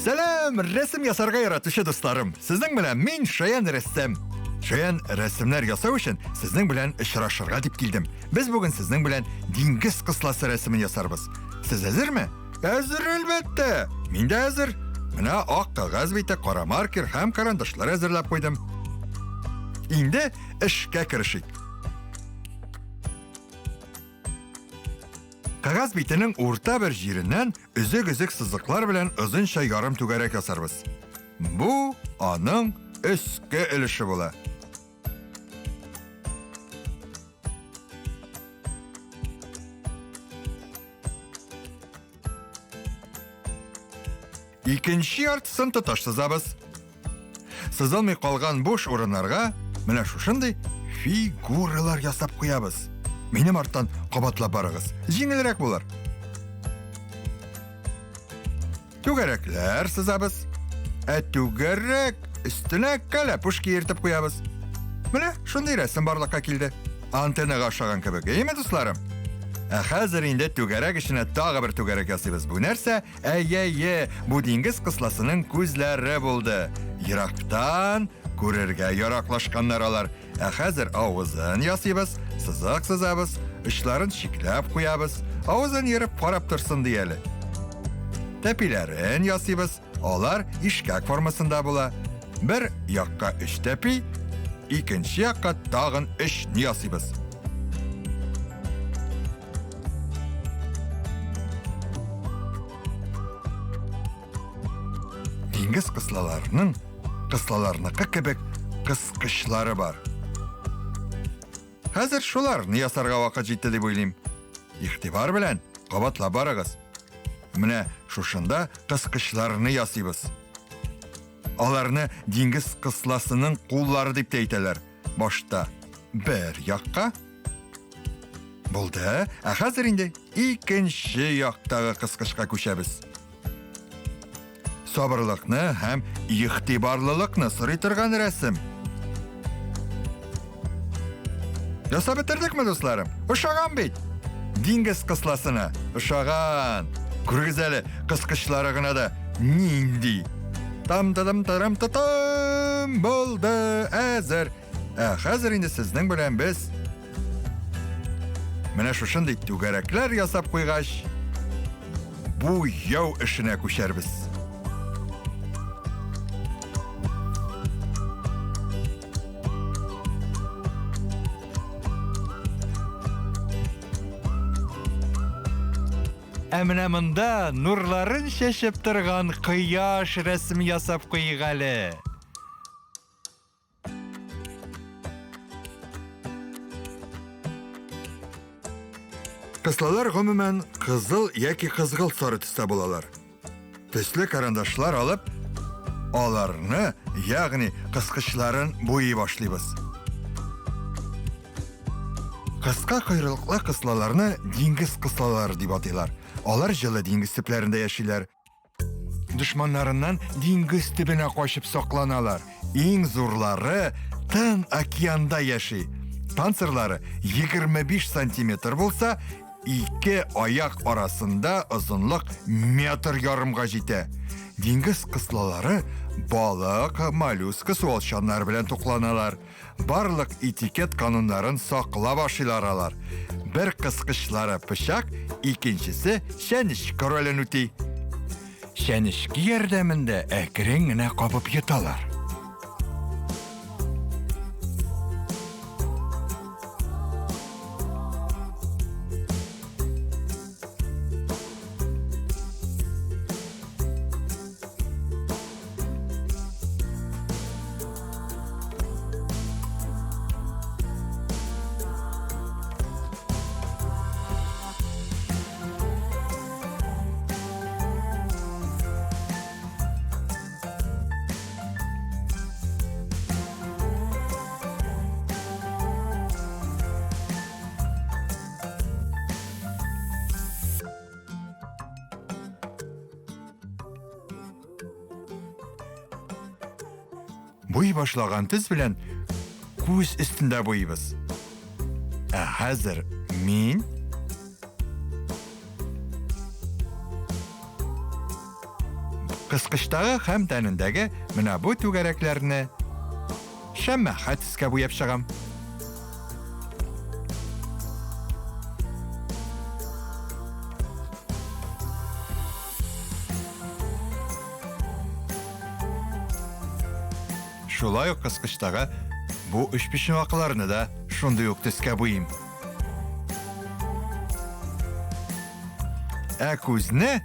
Selam, resim yasarga yaratışı dostlarım. Sizden bilen min Şayan ressam. Şayan resimler yasau için sizden bilen işraşırga dip geldim. Biz bugün sizden bilen dingiz kıslası resmini yasarбыз. Siz hazır mı? Hazır elbette. Min de hazır. Mına ak kağız beyte qara marker hem karandaşlar hazırlap koydum. Endi ishga kirishik. Qog'oz bitining o'rta bir yeridan uzuk-uzuk siziqlar bilan uzuncha yarim to'garak yasarбыз. Bu onun üstki ilishi bo'la. Ikkinchi yartisin tutash sizamiz. Sızılmay qolgan bo'sh o'rinlarga mana shunday figuralar yasab qo'yamiz. Mening ortdan qabatlab borig'iz. Yengilroq bo'lar. To'garaklar sizamiz. To'garak ustuna kalapushka yirtib qo'yamiz. Mana shunday rasm borliqqa keldi. Antenaga o'xshagan kabi, eymi do'stlarim? Hozir endi to'garak ishini tog'i bir to'garak yasaymiz. Bu narsa bu dengiz qislasining ko'zlari bo'ldi. Yiroqdan ko'rarga yaroqlashganlar olar. Hozir ovuzini yasaymiz, siziq sizamiz, ishlarini shiklab qo'yamiz. Ovuzini yerib qarab tursin deyali. Tepilarini yasaymiz. Ular ishkak formasida bo'la. Bir yoqqa 3 tepi, ikkinchi yoqqa tag'in 3 ni yasaymiz. Dengiz qislalarning kibek qisqishlari bor. Hozir shularni yasarga vaqt yetdi deb o'ylayman. E'tibor bilan qabatlab borig'iz. Mana shunda qisqishlarini yasaymiz. Ularni dengiz qislasining qo'llari deb aytadilar. Boshda bir yoqqa bo'ldi. Hozir endi ikkinchi yoqdagi qisqishga ko'chamiz. Sabırlıqni ham e'tiborlilikni siraytirgan rasm. Yasab bitirdikmi do'stlarim? O'xshagan bit. Dengiz qislasini o'xshagan. Ko'rgizali qisqishlari da nindi. Tam bo'ldi hazır. Hozir endi sizning bilan biz mana shunday to'garaklar yasab qo'yg'ash bu yov ishine ko'sharmiz. Әміне мұнда нұрларын шешіп тұрған қияш рәсім ясап қойғалы. Қыслалар ғымымен қызыл яки қызғыл сары түсті болалар. Төслі карандашлар алып, оларны, яғни қысқышларын бойы башлайбыз. Қысқа құйрылықлы қыслаларны денgiz қыслалары деп атайлар. Олар жылы dengiz типләрендә яшиләр. Düşmanlarından dengiz тибенә качып сакланалар. Иң зурлары Тын океанда яши. Панцирлары 25 сантиметр булса, ике аяк арасында озынлык метр ярымга җитә. Dengiz кыслалары балык, моллюска, суалчаннар белән тукланалар. Барлык этикет кануннарын саклап ашыйлар. Bir kıskışları pışak, ikincisi şenişki rolün üti. Şenişki yardımında ekrenine kapıp yatalar. Boy başlagan tez bilen ko'z üstünde boyibız. Hozir men Кыскычтагы һәм тәнендәге менә бу түгәрәкләрне шәммәхә төскә буяп чыгам. Шулай ук кыскычтагы бу үч почмакларны да шундый ук төскә буйым. Ә күзне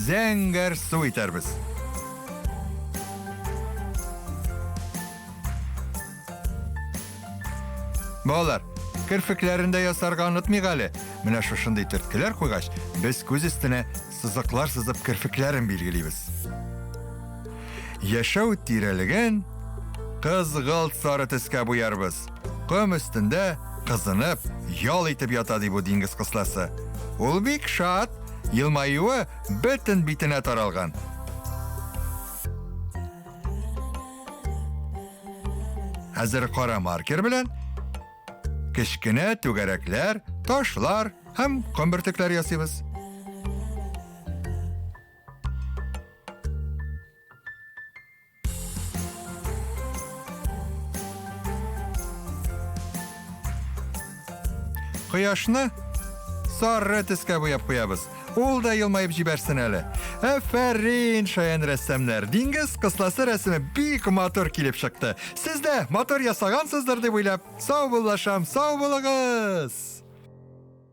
зәңгәр су итәрбез. Балалар, кирпекләрендә ясарга онытмыйк әле. Менә шушындый төрткеләр куйгач, без күз өстенә сызыклар сызып кирпекләрен билгелибез. Яшәү тирәлеген кызгылт сары төскә буярбыз. Ком өстендә кызынып, ял итеп ята ди бу диңгез кысласы. Ул бик шат, елмаюы бөтен битенә таралган. Хәзер кара маркер белән кечкенә түгәрәкләр, ташлар һәм көмбертекләр ясыйбыз. Кояшны сары төскә буяп куябыз. Ул да елмаеп җибәрсен әле. Афәрин, шаян рәссамнар. Диңгез кысласы рәсеме бик матур килеп чыкты. Сез дә матур ясагансыздыр дип уйлап, сау булашам, сау булыгыз.